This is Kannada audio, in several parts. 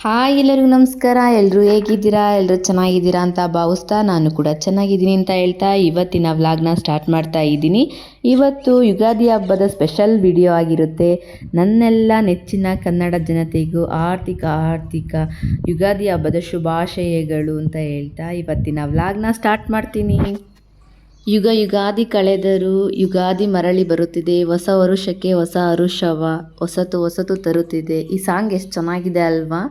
ಹಾಯ್ ಎಲ್ಲರಿಗೂ ನಮಸ್ಕಾರ. ಎಲ್ಲರೂ ಹೇಗಿದ್ದೀರಾ? ಎಲ್ಲರೂ ಚೆನ್ನಾಗಿದ್ದೀರಾ ಅಂತ ಭಾವಿಸ್ತಾ ನಾನು ಕೂಡ ಚೆನ್ನಾಗಿದ್ದೀನಿ ಅಂತ ಹೇಳ್ತಾ ಇವತ್ತಿನ ವ್ಲಾಗ್ನ ಸ್ಟಾರ್ಟ್ ಮಾಡ್ತಾ ಇದ್ದೀನಿ. ಇವತ್ತು ಯುಗಾದಿ ಹಬ್ಬದ ಸ್ಪೆಷಲ್ ವಿಡಿಯೋ ಆಗಿರುತ್ತೆ. ನನ್ನೆಲ್ಲ ನೆಚ್ಚಿನ ಕನ್ನಡ ಜನತೆಗೂ ಆರ್ಥಿಕ ಯುಗಾದಿ ಹಬ್ಬದ ಶುಭಾಶಯಗಳು ಅಂತ ಹೇಳ್ತಾ ಇವತ್ತಿನ ವ್ಲಾಗ್ನ ಸ್ಟಾರ್ಟ್ ಮಾಡ್ತೀನಿ. ಯುಗಾದಿ ಕಳೆದರೂ ಯುಗಾದಿ ಮರಳಿ ಬರುತ್ತಿದೆ, ಹೊಸ ವರುಷಕ್ಕೆ ಹೊಸ ಹರುಷವ, ಹೊಸತು ತರುತ್ತಿದೆ. ಈ ಸಾಂಗ್ ಎಷ್ಟು ಚೆನ್ನಾಗಿದೆ ಅಲ್ವಾ?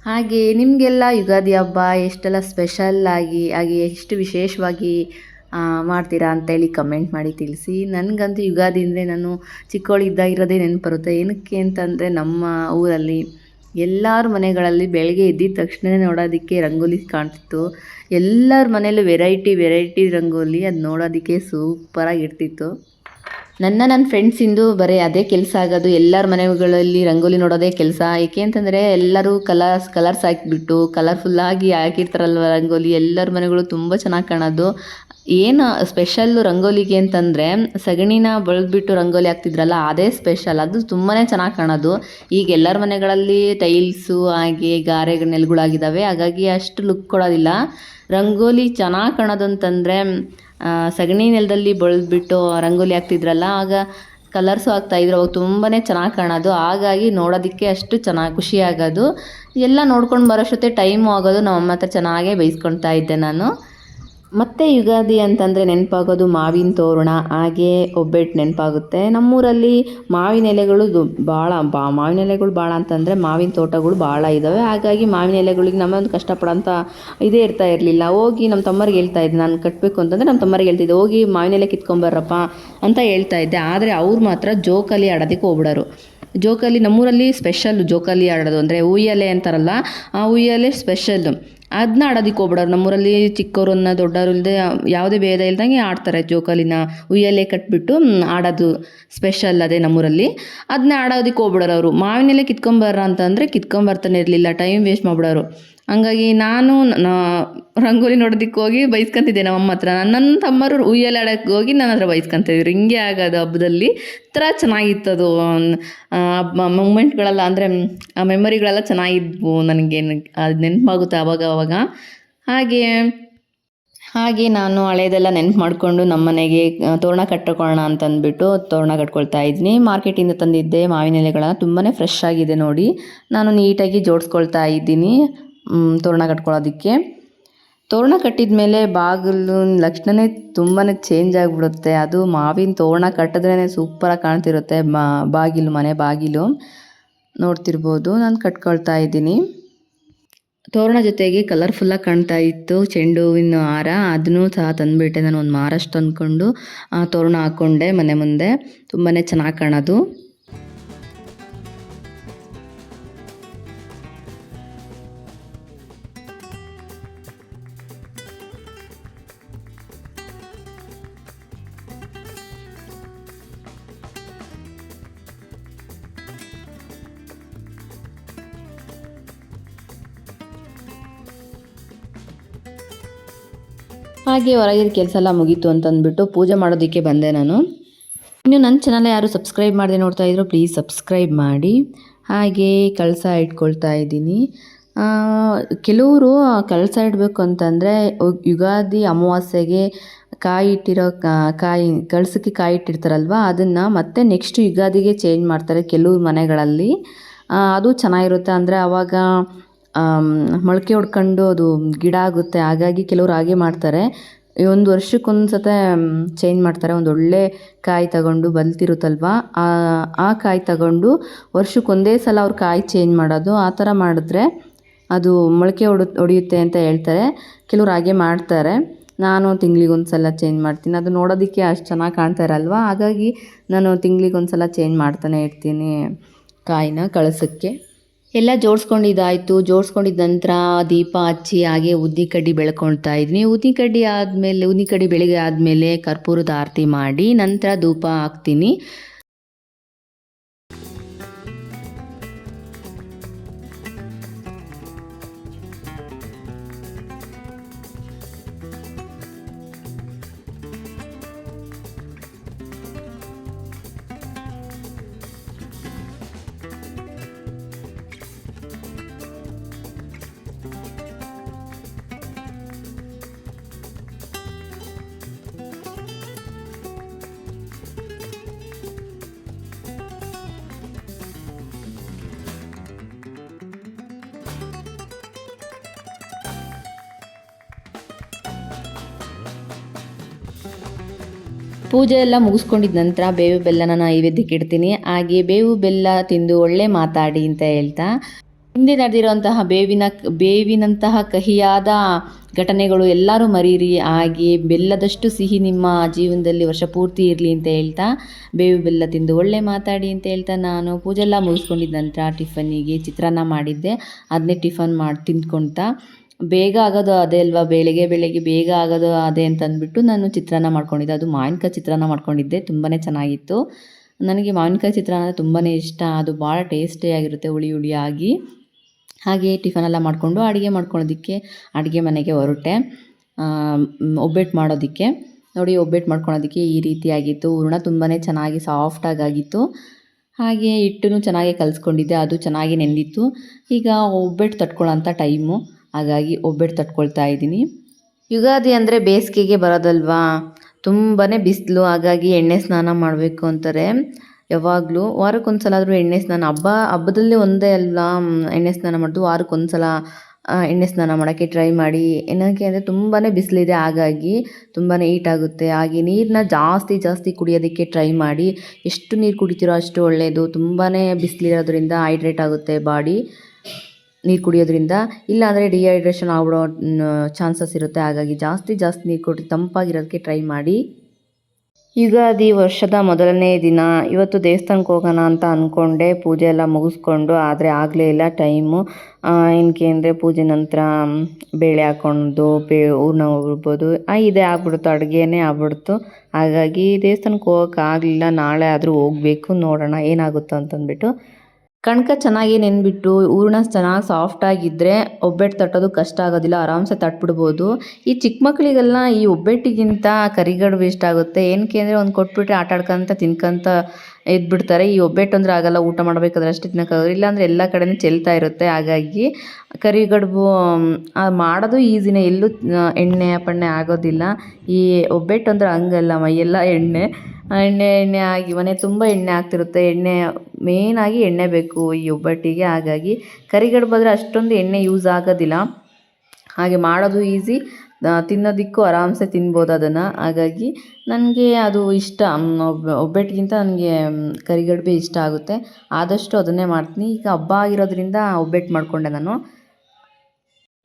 ಹಾಗೆ ನಿಮಗೆಲ್ಲ ಯುಗಾದಿ ಹಬ್ಬ ಎಷ್ಟೆಲ್ಲ ಸ್ಪೆಷಲ್ಲಾಗಿ ಹಾಗೆ ಎಷ್ಟು ವಿಶೇಷವಾಗಿ ಮಾಡ್ತೀರಾ ಅಂತೇಳಿ ಕಮೆಂಟ್ ಮಾಡಿ ತಿಳಿಸಿ. ನನಗಂತೂ ಯುಗಾದಿ ಅಂದರೆ ನಾನು ಚಿಕ್ಕವಳಿದ್ದಾಗಿರೋದೇ ನೆನಪು ಬರುತ್ತೆ. ಏನಕ್ಕೆ ಅಂತಂದರೆ ನಮ್ಮ ಊರಲ್ಲಿ ಎಲ್ಲರ ಮನೆಗಳಲ್ಲಿ ಬೆಳಗ್ಗೆ ಎದ್ದಿದ ತಕ್ಷಣ ನೋಡೋದಕ್ಕೆ ರಂಗೋಲಿ ಕಾಣ್ತಿತ್ತು. ಎಲ್ಲರ ಮನೆಯಲ್ಲೂ ವೆರೈಟಿ ರಂಗೋಲಿ, ಅದು ನೋಡೋದಕ್ಕೆ ಸೂಪರಾಗಿರ್ತಿತ್ತು. ನನ್ನ ಫ್ರೆಂಡ್ಸಿಂದು ಬರೀ ಅದೇ ಕೆಲಸ ಆಗೋದು, ಎಲ್ಲರ ಮನೆಗಳಲ್ಲಿ ರಂಗೋಲಿ ನೋಡೋದೇ ಕೆಲಸ. ಏಕೆ ಅಂತಂದರೆ ಎಲ್ಲರೂ ಕಲರ್ಸ್ ಹಾಕಿಬಿಟ್ಟು ಕಲರ್ಫುಲ್ಲಾಗಿ ಹಾಕಿರ್ತಾರಲ್ವ ರಂಗೋಲಿ, ಎಲ್ಲರ ಮನೆಗಳು ತುಂಬ ಚೆನ್ನಾಗಿ ಕಾಣೋದು. ಏನು ಸ್ಪೆಷಲ್ಲು ರಂಗೋಲಿಗೆ ಅಂತಂದರೆ ಸಗಣಿನ ಬಳದ್ಬಿಟ್ಟು ರಂಗೋಲಿ ಹಾಕ್ತಿದ್ರಲ್ಲ, ಅದೇ ಸ್ಪೆಷಲ್. ಅದು ತುಂಬಾ ಚೆನ್ನಾಗಿ ಕಾಣೋದು. ಈಗ ಎಲ್ಲರ ಮನೆಗಳಲ್ಲಿ ಟೈಲ್ಸು ಹಾಗೆ ಗಾರೆ ನೆಲಗಳಾಗಿದ್ದಾವೆ, ಹಾಗಾಗಿ ಅಷ್ಟು ಲುಕ್ ಕೊಡೋದಿಲ್ಲ. ರಂಗೋಲಿ ಚೆನ್ನಾಗಿ ಕಾಣೋದು ಅಂತಂದರೆ ಸಗಣಿ ನೆಲದಲ್ಲಿ ಬಳದ್ಬಿಟ್ಟು ರಂಗೋಲಿ ಹಾಕ್ತಿದ್ರಲ್ಲ, ಆಗ ಕಲರ್ಸು ಹಾಕ್ತಾಯಿದ್ರು, ಅವಾಗ ತುಂಬಾ ಚೆನ್ನಾಗಿ ಕಾಣೋದು. ಹಾಗಾಗಿ ನೋಡೋದಕ್ಕೆ ಅಷ್ಟು ಚೆನ್ನಾಗಿ ಖುಷಿ ಆಗೋದು. ಎಲ್ಲ ನೋಡ್ಕೊಂಡು ಬರೋಷ್ಟೊತ್ತೆ ಟೈಮು ಆಗೋದು. ನಮ್ಮಮ್ಮ ಹತ್ರ ಚೆನ್ನಾಗೇ ಬೈಸ್ಕೊಳ್ತಾ ಇದ್ದೆ ನಾನು. ಮತ್ತು ಯುಗಾದಿ ಅಂತಂದರೆ ನೆನಪಾಗೋದು ಮಾವಿನ ತೋರಣ, ಹಾಗೆ ಒಬ್ಬಟ್ಟು ನೆನಪಾಗುತ್ತೆ. ನಮ್ಮೂರಲ್ಲಿ ಮಾವಿನ ಎಲೆಗಳು ಮಾವಿನ ಎಲೆಗಳು ಭಾಳ ಅಂತಂದರೆ ಮಾವಿನ ತೋಟಗಳು ಭಾಳ ಇದ್ದಾವೆ. ಹಾಗಾಗಿ ಮಾವಿನ ಎಲೆಗಳಿಗೆ ನಮ್ಮೊಂದು ಕಷ್ಟಪಡೋಂಥ ಇದೇ ಇರ್ತಾ ಇರಲಿಲ್ಲ. ಹೋಗಿ ನಮ್ಮ ತಮ್ಮರಿಗೆ ಹೇಳ್ತಾ ಇದ್ದೆ, ನಾನು ಕಟ್ಟಬೇಕು ಅಂತಂದರೆ ನಮ್ಮ ತಮ್ಮರಿಗೆ ಹೇಳ್ತಿದ್ದೆ, ಹೋಗಿ ಮಾವಿನ ಎಲೆ ಕಿತ್ಕೊಂಬರ್ರಪ್ಪ ಅಂತ ಹೇಳ್ತಾ ಇದ್ದೆ. ಆದರೆ ಅವ್ರು ಮಾತ್ರ ಜೋಕಾಲಿ ಆಡೋದಕ್ಕೆ ಹೋಗ್ಬಿಡೋರು. ಜೋಕಾಲಿ ನಮ್ಮೂರಲ್ಲಿ ಸ್ಪೆಷಲ್ಲು ಜೋಕಾಲಿ ಆಡೋದು ಅಂದರೆ ಉಯ್ಯಾಲೆ ಅಂತಾರಲ್ಲ, ಆ ಉಯ್ಯಾಲೆ ಸ್ಪೆಷಲ್ಲು. ಅದನ್ನ ಆಡೋದಕ್ಕೆ ಹೋಗ್ಬಿಡೋರು. ನಮ್ಮೂರಲ್ಲಿ ಚಿಕ್ಕವ್ರನ್ನ ದೊಡ್ಡವರು ಇಲ್ಲದೆ ಯಾವುದೇ ಭೇದ ಇಲ್ದಂಗೆ ಆಡ್ತಾರೆ ಜೋಕಾಲಿನ. ಉಯ್ಯಾಲೆ ಕಟ್ಬಿಟ್ಟು ಆಡೋದು ಸ್ಪೆಷಲ್ ಅದೇ ನಮ್ಮೂರಲ್ಲಿ. ಅದನ್ನ ಆಡೋದಕ್ಕೆ ಹೋಗ್ಬಿಡೋರು ಅವರು. ಮಾವಿನ ಎಲೆ ಕಿತ್ಕೊಂಬರ್ರ ಅಂತಂದರೆ ಕಿತ್ಕೊಂಬರ್ತಾನೆ ಇರಲಿಲ್ಲ, ಟೈಮ್ ವೇಸ್ಟ್ ಮಾಡಿಬಿಡೋರು. ಹಂಗಾಗಿ ನಾನು ರಂಗೋಲಿ ನೋಡೋದಕ್ಕೆ ಹೋಗಿ ಬೈಸ್ಕೊತಿದ್ದೆ ನಮ್ಮಮ್ಮ ಹತ್ರ. ನನ್ನ ತಮ್ಮರು ಉಯ್ಯಾಲೆ ಆಡೋಕ್ಕೆ ಹೋಗಿ ನನ್ನ ಹತ್ರ ಬೈಸ್ಕೊತಿದ್ರು. ಹಿಂಗೆ ಆಗೋದು ಹಬ್ಬದಲ್ಲಿ. ಥರ ಚೆನ್ನಾಗಿತ್ತದು ಮೂಮೆಂಟ್ಗಳೆಲ್ಲ, ಅಂದರೆ ಆ ಮೆಮೊರಿಗಳೆಲ್ಲ ಚೆನ್ನಾಗಿದ್ವು. ನನಗೆ ಅದು ನೆನಪಾಗುತ್ತೆ ಅವಾಗ. ಹಾಗೆ ನಾನು ಹಳೇದೆಲ್ಲ ನೆನಪು ಮಾಡಿಕೊಂಡು ನಮ್ಮ ಮನೆಗೆ ತೋರಣ ಕಟ್ಕೊಳ್ಳೋಣ ಅಂತಂದ್ಬಿಟ್ಟು ತೋರಣ ಕಟ್ಕೊಳ್ತಾ ಇದ್ದೀನಿ. ಮಾರ್ಕೆಟಿಂದ ತಂದಿದ್ದೆ ಮಾವಿನ ಎಲೆಗಳನ್ನ, ತುಂಬಾ ಫ್ರೆಶ್ ಆಗಿದೆ ನೋಡಿ. ನಾನು ನೀಟಾಗಿ ಜೋಡಿಸ್ಕೊಳ್ತಾ ಇದ್ದೀನಿ ತೋರಣ ಕಟ್ಕೊಳ್ಳೋದಕ್ಕೆ. ತೋರಣ ಕಟ್ಟಿದ ಮೇಲೆ ಬಾಗಿಲು ಲಕ್ಷಣವೇ ತುಂಬಾ ಚೇಂಜ್ ಆಗಿಬಿಡುತ್ತೆ. ಅದು ಮಾವಿನ ತೋರಣ ಕಟ್ಟಿದ್ರೇ ಸೂಪರಾಗಿ ಕಾಣ್ತಿರುತ್ತೆ. ಮನೆ ಬಾಗಿಲು ನೋಡ್ತಿರ್ಬೋದು. ನಾನು ಕಟ್ಕೊಳ್ತಾ ಇದ್ದೀನಿ. ತೋರಣ ಜೊತೆಗೆ ಕಲರ್ಫುಲ್ಲಾಗಿ ಕಾಣ್ತಾ ಇತ್ತು ಚೆಂಡು ಹೂವಿನ ಹಾರ, ಅದನ್ನೂ ಸಹ ತಂದುಬಿಟ್ಟೆ. ನಾನು ಒಂದು ಮಾರಷ್ಟು ಅಂದ್ಕೊಂಡು ತೋರಣ ಹಾಕ್ಕೊಂಡೆ ಮನೆ ಮುಂದೆ. ತುಂಬಾ ಚೆನ್ನಾಗಿ ಕಾಣೋದು. ಹಾಗೆ ಹೊರಗಿನ ಕೆಲಸ ಎಲ್ಲ ಮುಗೀತು ಅಂತಂದ್ಬಿಟ್ಟು ಪೂಜೆ ಮಾಡೋದಕ್ಕೆ ಬಂದೆ ನಾನು. ಇನ್ನು ನನ್ನ ಚಾನಲ್ ಯಾರು ಸಬ್ಸ್ಕ್ರೈಬ್ ಮಾಡದೆ ನೋಡ್ತಾ ಇದ್ರು ಪ್ಲೀಸ್ ಸಬ್ಸ್ಕ್ರೈಬ್ ಮಾಡಿ. ಹಾಗೆ ಕಳಸ ಇಟ್ಕೊಳ್ತಾ ಇದ್ದೀನಿ. ಕೆಲವರು ಕಳಸ ಇಡಬೇಕು ಅಂತಂದರೆ ಯುಗಾದಿ ಅಮಾವಾಸ್ಯೆಗೆ ಕಳಸಕ್ಕೆ ಕಾಯಿ ಇಟ್ಟಿರ್ತಾರಲ್ವ, ಅದನ್ನು ಮತ್ತೆ ನೆಕ್ಸ್ಟ್ ಯುಗಾದಿಗೆ ಚೇಂಜ್ ಮಾಡ್ತಾರೆ ಕೆಲವ್ರ ಮನೆಗಳಲ್ಲಿ. ಅದು ಚೆನ್ನಾಗಿರುತ್ತೆ. ಅಂದರೆ ಆವಾಗ ಮೊಳಕೆ ಹೊಡ್ಕೊಂಡು ಅದು ಗಿಡ ಆಗುತ್ತೆ. ಹಾಗಾಗಿ ಕೆಲವ್ರು ಹಾಗೆ ಮಾಡ್ತಾರೆ. ಒಂದು ವರ್ಷಕ್ಕೊಂದು ಸತ ಚೇಂಜ್ ಮಾಡ್ತಾರೆ. ಒಂದು ಒಳ್ಳೆ ಕಾಯಿ ತಗೊಂಡು ಬಲ್ತಿರುತ್ತಲ್ವ, ಆ ಕಾಯಿ ತಗೊಂಡು ವರ್ಷಕ್ಕೊಂದೇ ಸಲ ಅವ್ರು ಕಾಯಿ ಚೇಂಜ್ ಮಾಡೋದು. ಆ ಥರ ಮಾಡಿದ್ರೆ ಅದು ಮೊಳಕೆ ಹೊಡೆಯುತ್ತೆ ಅಂತ ಹೇಳ್ತಾರೆ. ಕೆಲವ್ರು ಹಾಗೆ ಮಾಡ್ತಾರೆ. ನಾನು ತಿಂಗಳಿಗೊಂದು ಸಲ ಚೇಂಜ್ ಮಾಡ್ತೀನಿ. ಅದು ನೋಡೋದಕ್ಕೆ ಅಷ್ಟು ಚೆನ್ನಾಗಿ ಕಾಣ್ತಾರಲ್ವ, ಹಾಗಾಗಿ ನಾನು ತಿಂಗಳಿಗೊಂದು ಸಲ ಚೇಂಜ್ ಮಾಡ್ತಾನೆ ಇರ್ತೀನಿ ಕಾಯಿನ ಕಳಸಕ್ಕೆ. ಎಲ್ಲ ಜೋಡಿಸ್ಕೊಂಡಿದ್ದಾಯಿತು. ಜೋಡಿಸ್ಕೊಂಡಿದ್ದ ನಂತರ ದೀಪ ಹಚ್ಚಿ ಹಾಗೆ ಉದ್ದಿ ಕಡ್ಡಿ ಬೆಳ್ಕೊಳ್ತಾ ಇದ್ದೀನಿ. ಉದ್ದಿ ಕಡ್ಡಿ ಬೆಳಗ್ಗೆ ಆದಮೇಲೆ ಕರ್ಪೂರದ ಆರತಿ ಮಾಡಿ ನಂತರ ಧೂಪ ಹಾಕ್ತೀನಿ. ಪೂಜೆ ಎಲ್ಲ ಮುಗಿಸ್ಕೊಂಡಿದ್ದ ನಂತರ ಬೇವು ಬೆಲ್ಲನ ನೈವೇದ್ಯಕ್ಕೆ ಇಡ್ತೀನಿ. ಹಾಗೆ ಬೇವು ಬೆಲ್ಲ ತಿಂದು ಒಳ್ಳೆ ಮಾತಾಡಿ ಅಂತ ಹೇಳ್ತಾ, ಹಿಂದೆ ನಡೆದಿರುವಂತಹ ಬೇವಿನಂತಹ ಕಹಿಯಾದ ಘಟನೆಗಳು ಎಲ್ಲರೂ ಮರೀರಿ, ಹಾಗೆ ಬೆಲ್ಲದಷ್ಟು ಸಿಹಿ ನಿಮ್ಮ ಜೀವನದಲ್ಲಿ ವರ್ಷ ಪೂರ್ತಿ ಇರಲಿ ಅಂತ ಹೇಳ್ತಾ, ಬೇವು ಬೆಲ್ಲ ತಿಂದು ಒಳ್ಳೆ ಮಾತಾಡಿ ಅಂತ ಹೇಳ್ತಾ, ನಾನು ಪೂಜೆ ಎಲ್ಲ ಮುಗಿಸ್ಕೊಂಡಿದ್ದ ನಂತರ ಟಿಫನ್ನಿಗೆ ಚಿತ್ರಾನ್ನ ಮಾಡಿದ್ದೆ. ಅದನ್ನೇ ಟಿಫನ್ ಮಾಡಿ ತಿಂದ್ಕೊಳ್ತಾ, ಬೇಗ ಆಗೋದು ಅದೇ ಅಲ್ವಾ, ಬೆಳಗ್ಗೆ ಬೇಗ ಆಗೋದು ಅದೇ ಅಂತ ಅಂದ್ಬಿಟ್ಟು ನಾನು ಚಿತ್ರಾನ್ನ ಮಾಡ್ಕೊಂಡಿದ್ದೆ. ಅದು ಮಾವಿನಕಾಯಿ ಚಿತ್ರಾನ್ನ ಮಾಡ್ಕೊಂಡಿದ್ದೆ, ತುಂಬಾ ಚೆನ್ನಾಗಿತ್ತು. ನನಗೆ ಮಾವಿನಕಾಯಿ ಚಿತ್ರಾನ್ನ ತುಂಬಾ ಇಷ್ಟ. ಅದು ಭಾಳ ಟೇಸ್ಟಿಯಾಗಿರುತ್ತೆ, ಹುಳಿ ಹುಳಿಯಾಗಿ. ಹಾಗೆ ಟಿಫನೆಲ್ಲ ಮಾಡಿಕೊಂಡು ಅಡುಗೆ ಮನೆಗೆ ಹೊರಟೆ, ಒಬ್ಬಟ್ಟು ಮಾಡೋದಕ್ಕೆ. ನೋಡಿ, ಒಬ್ಬಟ್ಟು ಮಾಡ್ಕೊಳೋದಕ್ಕೆ ಈ ರೀತಿಯಾಗಿತ್ತು. ಹೂರಣ ತುಂಬಾ ಚೆನ್ನಾಗಿ ಸಾಫ್ಟಾಗಿತ್ತು. ಹಾಗೆ ಹಿಟ್ಟನ್ನು ಚೆನ್ನಾಗಿ ಕಲಿಸ್ಕೊಂಡಿದ್ದೆ, ಅದು ಚೆನ್ನಾಗಿ ನೆಂದಿತ್ತು. ಈಗ ಒಬ್ಬಟ್ಟು ತಟ್ಕೊಳ್ಳೋಂಥ ಟೈಮು, ಹಾಗಾಗಿ ಒಬ್ಬಟ್ಟು ತಟ್ಕೊಳ್ತಾ ಇದ್ದೀನಿ. ಯುಗಾದಿ ಅಂದರೆ ಬೇಸಿಗೆಗೆ ಬರೋದಲ್ವಾ, ತುಂಬಾ ಬಿಸಿಲು. ಹಾಗಾಗಿ ಎಣ್ಣೆ ಸ್ನಾನ ಮಾಡಬೇಕು ಅಂತಾರೆ ಯಾವಾಗಲೂ. ವಾರಕ್ಕೊಂದ್ಸಲ ಆದರೂ ಎಣ್ಣೆ ಸ್ನಾನ, ಹಬ್ಬದಲ್ಲಿ ಒಂದೇ ಅಲ್ಲ ಎಣ್ಣೆ ಸ್ನಾನ ಮಾಡೋದು, ವಾರಕ್ಕೊಂದ್ಸಲ ಎಣ್ಣೆ ಸ್ನಾನ ಮಾಡೋಕ್ಕೆ ಟ್ರೈ ಮಾಡಿ. ಏನಕ್ಕೆ ಅಂದರೆ ತುಂಬಾ ಬಿಸಿಲಿದೆ, ಹಾಗಾಗಿ ತುಂಬಾ ಹೀಟ್ ಆಗುತ್ತೆ. ಹಾಗೆ ನೀರನ್ನ ಜಾಸ್ತಿ ಕುಡಿಯೋದಕ್ಕೆ ಟ್ರೈ ಮಾಡಿ. ಎಷ್ಟು ನೀರು ಕುಡಿತೀರೋ ಅಷ್ಟು ಒಳ್ಳೆಯದು. ತುಂಬಾ ಬಿಸಿಲಿರೋದ್ರಿಂದ ಹೈಡ್ರೇಟ್ ಆಗುತ್ತೆ ಬಾಡಿ ನೀರು ಕುಡಿಯೋದ್ರಿಂದ. ಇಲ್ಲಾಂದರೆ ಡಿಹೈಡ್ರೇಷನ್ ಆಗ್ಬಿಡೋ ಚಾನ್ಸಸ್ ಇರುತ್ತೆ. ಹಾಗಾಗಿ ಜಾಸ್ತಿ ನೀರು ಕುಡಿ ತಂಪಾಗಿರೋದಕ್ಕೆ ಟ್ರೈ ಮಾಡಿ. ಯುಗಾದಿ ವರ್ಷದ ಮೊದಲನೇ ದಿನ. ಇವತ್ತು ದೇವಸ್ಥಾನಕ್ಕೆ ಹೋಗೋಣ ಅಂತ ಅಂದ್ಕೊಂಡೆ, ಪೂಜೆ ಎಲ್ಲ ಮುಗಿಸ್ಕೊಂಡು, ಆದರೆ ಆಗಲೇ ಇಲ್ಲ ಟೈಮು. ಏನಕ್ಕೆ ಅಂದರೆ ಪೂಜೆ ನಂತರ ಬೇಳೆ ಹಾಕ್ಕೊಂಡು ಹೂರಣ ಹುರ್ಬೋದು, ಇದೇ ಆಗ್ಬಿಡ್ತು, ಅಡುಗೆನೇ ಆಗ್ಬಿಡ್ತು. ಹಾಗಾಗಿ ದೇವಸ್ಥಾನಕ್ಕೆ ಹೋಗೋಕ್ಕಾಗಲಿಲ್ಲ. ನಾಳೆ ಆದರೂ ಹೋಗಬೇಕು, ನೋಡೋಣ ಏನಾಗುತ್ತೋ ಅಂತಂದ್ಬಿಟ್ಟು. ಕಣ್ಕ ಚೆನ್ನಾಗಿ ನೆನ್ಬಿಟ್ಟು ಹೂರಣ ಚೆನ್ನಾಗಿ ಸಾಫ್ಟಾಗಿದ್ದರೆ ಒಬ್ಬಟ್ಟು ತಟ್ಟೋದು ಕಷ್ಟ ಆಗೋದಿಲ್ಲ, ಆರಾಮ್ಸೆ ತಟ್ಬಿಡ್ಬೋದು. ಈ ಚಿಕ್ಕ ಮಕ್ಕಳಿಗೆಲ್ಲ ಈ ಒಬ್ಬಟ್ಟಿಗಿಂತ ಕರಿಗಡುಬು ಇಷ್ಟ ಆಗುತ್ತೆ. ಏನಕ್ಕೆ ಅಂದರೆ ಒಂದು ಕೊಟ್ಬಿಟ್ರೆ ಆಟ ಆಡ್ಕೊಂತ ತಿನ್ಕೊಂತ ಎದ್ಬಿಡ್ತಾರೆ. ಈ ಒಬ್ಬಟ್ಟು ಅಂದರೆ ಆಗಲ್ಲ, ಊಟ ಮಾಡಬೇಕಾದ್ರೆ ಅಷ್ಟೇ ತಿನ್ನೋಕ್ಕಾಗೋದು, ಇಲ್ಲಾಂದರೆ ಎಲ್ಲ ಕಡೆನೂ ಚೆಲ್ತಾ ಇರುತ್ತೆ. ಹಾಗಾಗಿ ಕರಿಗಡುಬು ಮಾಡೋದು ಈಸಿನೇ, ಎಲ್ಲೂ ಎಣ್ಣೆ ಪಣ್ಣೆ ಆಗೋದಿಲ್ಲ. ಈ ಒಬ್ಬಟ್ಟು ಅಂದರೆ ಹಂಗಲ್ಲ, ಮೈಯೆಲ್ಲ ಎಣ್ಣೆ ಆಗಿ ಮನೆ ತುಂಬ ಎಣ್ಣೆ ಆಗ್ತಿರುತ್ತೆ. ಮೇಯ್ನಾಗಿ ಎಣ್ಣೆ ಬೇಕು ಈ ಒಬ್ಬಟ್ಟಿಗೆ. ಹಾಗಾಗಿ ಕರಿಗಡುಬು ಆದರೆ ಅಷ್ಟೊಂದು ಎಣ್ಣೆ ಯೂಸ್ ಆಗೋದಿಲ್ಲ. ಹಾಗೆ ಮಾಡೋದು ಈಸಿ, ತಿನ್ನೋದಕ್ಕೂ ಆರಾಮ್ಸೆ ತಿನ್ಬೋದು ಅದನ್ನು. ಹಾಗಾಗಿ ನನಗೆ ಅದು ಇಷ್ಟ. ಒಬ್ಬಟ್ಟಿಗಿಂತ ನನಗೆ ಕರಿಗಡುಬೇ ಇಷ್ಟ ಆಗುತ್ತೆ. ಆದಷ್ಟು ಅದನ್ನೇ ಮಾಡ್ತೀನಿ. ಈಗ ಹಬ್ಬ ಆಗಿರೋದ್ರಿಂದ ಒಬ್ಬಟ್ಟು ಮಾಡಿಕೊಂಡೆ ನಾನು.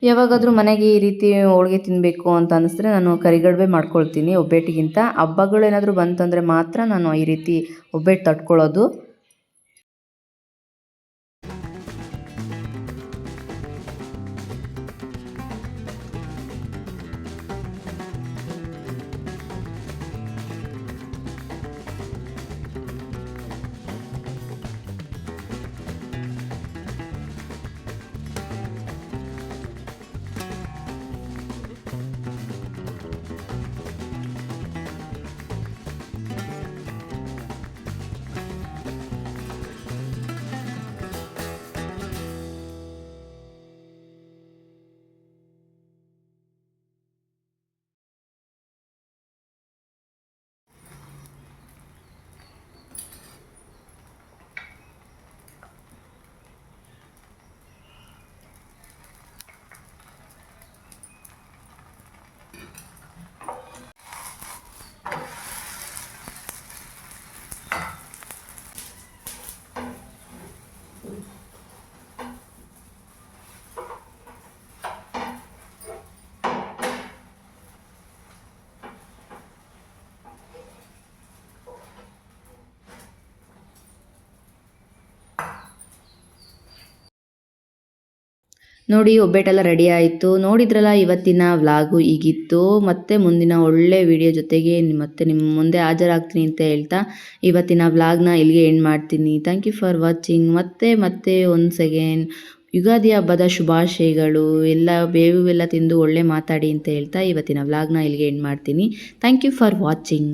ಯಾವಾಗಾದರೂ ಮನೆಗೆ ಈ ರೀತಿ ಹೋಳಿಗೆ ತಿನ್ನಬೇಕು ಅಂತ ಅನ್ನಿಸಿದ್ರೆ ನಾನು ಕರಿಗಡುಬೇ ಮಾಡ್ಕೊಳ್ತೀನಿ ಒಬ್ಬಟ್ಟಿಗಿಂತ. ಹಬ್ಬಗಳೇನಾದರೂ ಬಂತಂದರೆ ಮಾತ್ರ ನಾನು ಈ ರೀತಿ ಒಬ್ಬಟ್ಟು ತಟ್ಕೊಳ್ಳೋದು. ನೋಡಿ, ಒಬ್ಬಟ್ಟೆಲ್ಲ ರೆಡಿ ಆಯಿತು. ನೋಡಿದ್ರಲ್ಲ, ಇವತ್ತಿನ ವ್ಲಾಗು ಹೀಗಿತ್ತು. ಮತ್ತೆ ಮುಂದಿನ ಒಳ್ಳೆ ವಿಡಿಯೋ ಜೊತೆಗೆ ಮತ್ತೆ ನಿಮ್ಮ ಮುಂದೆ ಹಾಜರಾಗ್ತೀನಿ ಅಂತ ಹೇಳ್ತಾ ಇವತ್ತಿನ ವ್ಲಾಗ್ನ ಇಲ್ಲಿಗೆ ಎಂಡ್ ಮಾಡ್ತೀನಿ. Thank you for watching. ಮತ್ತೆ ಒನ್ಸ್ ಅಗೇನ್ ಯುಗಾದಿ ಹಬ್ಬದ ಶುಭಾಶಯಗಳು. ಬೇವು ತಿಂದು ಒಳ್ಳೆ ಮಾತಾಡಿ ಅಂತ ಹೇಳ್ತಾ ಇವತ್ತಿನ ವ್ಲಾಗ್ನ ಇಲ್ಲಿಗೆ ಎಂಡ್ ಮಾಡ್ತೀನಿ. Thank you for watching.